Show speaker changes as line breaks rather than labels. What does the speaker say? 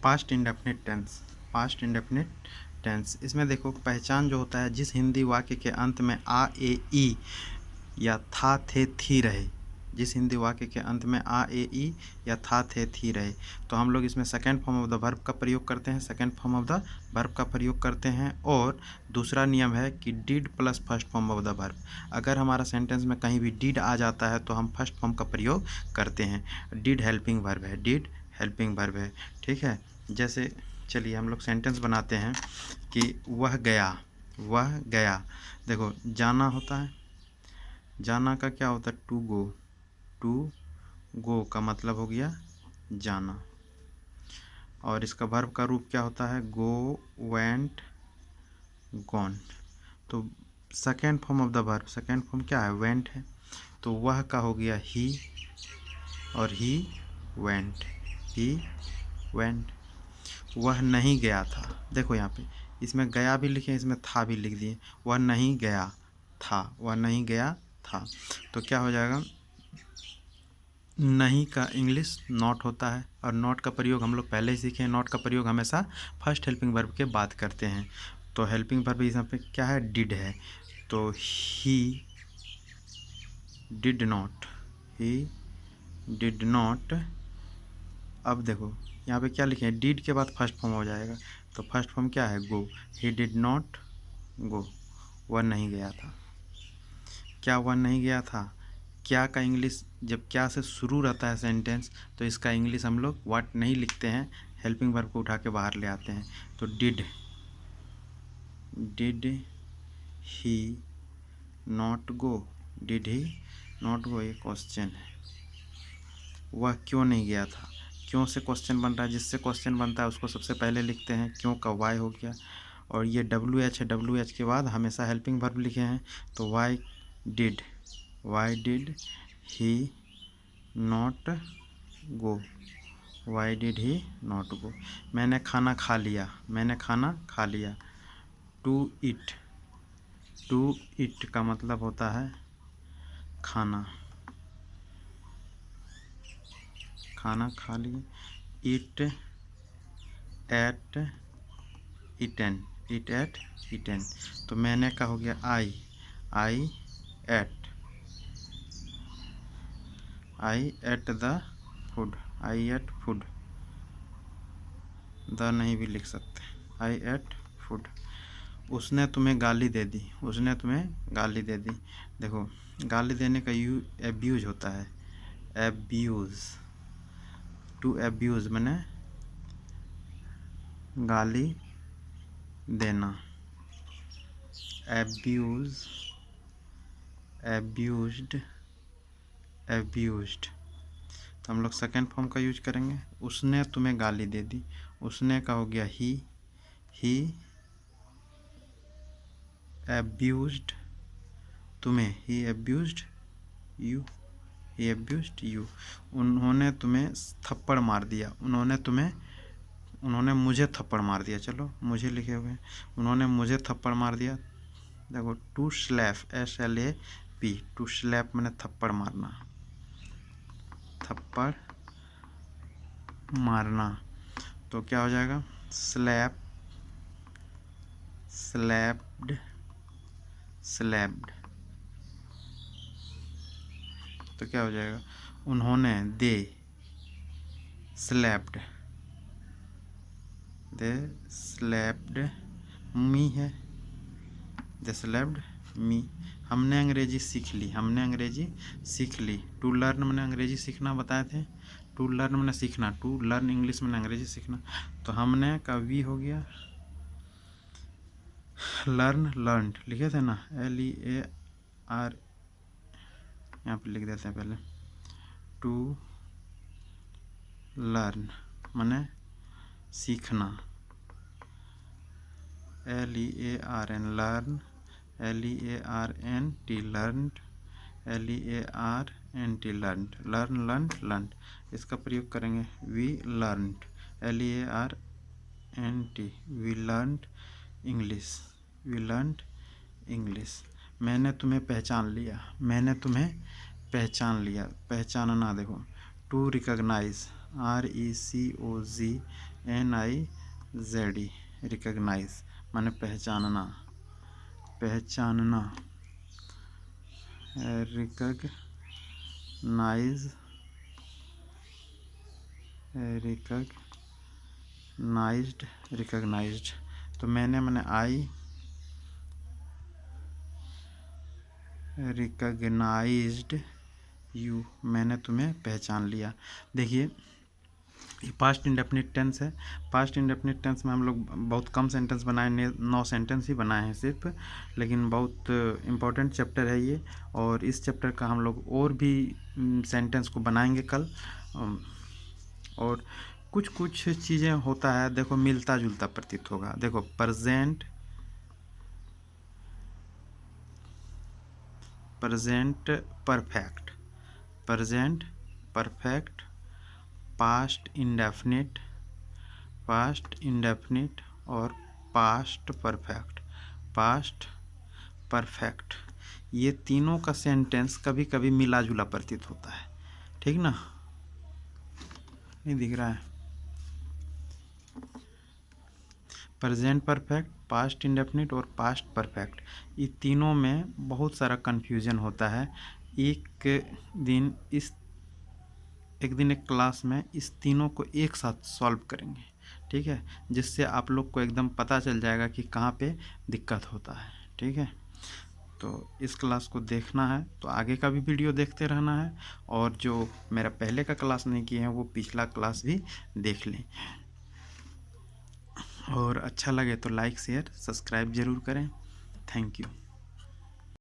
Past indefinite tense. Past indefinite tense, इसमें देखो पहचान जो होता है, जिस हिंदी वाक्य के अंत में आ ए ई या था थे थी रहे, जिस हिंदी वाक्य के अंत में आ ए ई या था थे थी रहे, तो हम लोग इसमें second form of the verb का प्रयोग करते हैं, second form of the verb का प्रयोग करते हैं। और दूसरा नियम है कि did plus first form of the verb. अगर हमारा सेंटेंस में कहीं भी डिड आ जाता है तो हम फर्स्ट फॉर्म का प्रयोग करते हैं। डिड हेल्पिंग वर्ब है, डिड हेल्पिंग वर्ब है, ठीक है। जैसे चलिए हम लोग सेंटेंस बनाते हैं कि वह गया, वह गया। देखो जाना होता है, जाना का क्या होता है, टू गो, टू गो का मतलब हो गया जाना। और इसका वर्ब का रूप क्या होता है, गो, वेंट, गॉन। तो second form of the verb, second form क्या है, वेंट है। तो वह का हो गया ही, और ही वेंट, ही वेंट। वह नहीं गया था, देखो यहाँ पे इसमें गया भी लिखे, इसमें था भी लिख दिए। वह नहीं गया था, वह नहीं गया था। तो क्या हो जाएगा, नहीं का इंग्लिश नॉट होता है, और नॉट का प्रयोग हम लोग पहले ही सीखे हैं। नॉट का प्रयोग हमेशा फर्स्ट हेल्पिंग वर्ब के बाद करते हैं। तो हेल्पिंग वर्ब यहाँ पे क्या है, डिड है। तो he did not, he did not. अब देखो यहाँ पे क्या लिखे हैं, डिड के बाद फर्स्ट फॉर्म हो जाएगा, तो फर्स्ट फॉर्म क्या है, गो। ही डिड नॉट गो, वह नहीं गया था। क्या वह नहीं गया था, क्या का इंग्लिश जब क्या से शुरू रहता है सेंटेंस, तो इसका इंग्लिश हम लोग व्हाट नहीं लिखते हैं, हेल्पिंग वर्ब को उठा के बाहर ले आते हैं। तो did, did he not go, did he not go, ये क्वेश्चन है। वह क्यों नहीं गया था, क्यों से क्वेश्चन बन रहा है, जिससे क्वेश्चन बनता है उसको सबसे पहले लिखते हैं, क्यों का वाई हो गया। और ये डब्ल्यू एच है, डब्ल्यू एच के बाद हमेशा हेल्पिंग वर्ब लिखे हैं। तो why did, why did he not go, why did he not go. मैंने खाना खा लिया, मैंने खाना खा लिया। टू ईट, टू ईट का मतलब होता है खाना, खाना खा लिया। Eat ate eaten, eat ate eaten. तो मैंने का हो गया I, I ate, I ate the food, I ate food, the नहीं भी लिख सकते, आई एट फूड। उसने तुम्हें गाली दे दी, उसने तुम्हें गाली दे दी। देखो गाली देने का एब्यूज होता है, एब्यूज। टू एब्यूज मैंने गाली देना, एब्यूज, एब्यूज्ड, एब्यूज्ड। तो हम लोग सेकेंड फॉर्म का यूज करेंगे। उसने तुम्हें गाली दे दी, उसने का हो गया ही एब्यूज्ड तुम्हें, ही एब्यूज्ड यू, ही एब्यूज्ड यू। उन्होंने तुम्हें थप्पड़ मार दिया, उन्होंने तुम्हें, उन्होंने मुझे थप्पड़ मार दिया। चलो मुझे लिखे हुए हैं, उन्होंने मुझे थप्पड़ मार दिया। देखो to slap, SLAP, to slap मैंने थप्पड़ मारना, थप्पड़ मारना। तो क्या हो जाएगा, स्लैप, स्लैप्ड, स्लैप्ड। तो क्या हो जाएगा, उन्होंने, दे स्लैप्ड, दे स्लैप्ड मी है, दे स्लैप्ड मी। हमने अंग्रेजी सीख ली, हमने अंग्रेजी सीख ली। टू लर्न मैंने अंग्रेजी सीखना बताए थे, टू लर्न मैंने सीखना, टू लर्न इंग्लिश मैंने अंग्रेजी सीखना। तो हमने का वी हो गया लर्न, लर्नड लिखे थे ना, LEAR, यहाँ पे लिख देते हैं पहले। टू लर्न मैंने सीखना, LEARN learn, LEARNT learned, LEARNT learned, learn learn learned. इसका प्रयोग करेंगे, we learned, LEARNT, we learned English, we learned English. मैंने तुम्हें पहचान लिया, मैंने तुम्हें पहचान लिया, पहचानना। देखो टू रिकॉग्नाइज, RECOGNIZE, रिकग्नाइज माने पहचानना, पहचानना, रिकग्नाइज, रिकग्नाइज्ड, रिकग्नाइज्ड। तो मैंने आई रिकग्नाइज्ड यू, मैंने तुम्हें पहचान लिया। देखिए ये पास्ट इंडेफिनिट टेंस है। पास्ट इंडेफिनिट टेंस में हम लोग बहुत कम सेंटेंस बनाए, 9 सेंटेंस ही बनाए हैं सिर्फ, लेकिन बहुत इम्पोर्टेंट चैप्टर है ये। और इस चैप्टर का हम लोग और भी सेंटेंस को बनाएंगे कल। और कुछ कुछ चीज़ें होता है, देखो मिलता जुलता प्रतीत होगा। देखो present, present perfect, present perfect, past indefinite, past indefinite और पास्ट परफेक्ट, पास्ट परफेक्ट, ये तीनों का सेंटेंस कभी कभी मिला जुला प्रतीत होता है। ठीक ना, नहीं दिख रहा है? प्रेजेंट परफेक्ट, पास्ट इंडेफिनिट और पास्ट परफेक्ट, ये तीनों में बहुत सारा कन्फ्यूजन होता है। एक दिन एक क्लास में इस तीनों को एक साथ सॉल्व करेंगे, ठीक है, जिससे आप लोग को एकदम पता चल जाएगा कि कहाँ पे दिक्कत होता है। ठीक है, तो इस क्लास को देखना है तो आगे का भी वीडियो देखते रहना है, और जो मेरा पहले का क्लास नहीं किए हैं वो पिछला क्लास भी देख लें। और अच्छा लगे तो लाइक शेयर सब्सक्राइब ज़रूर करें। Thank you.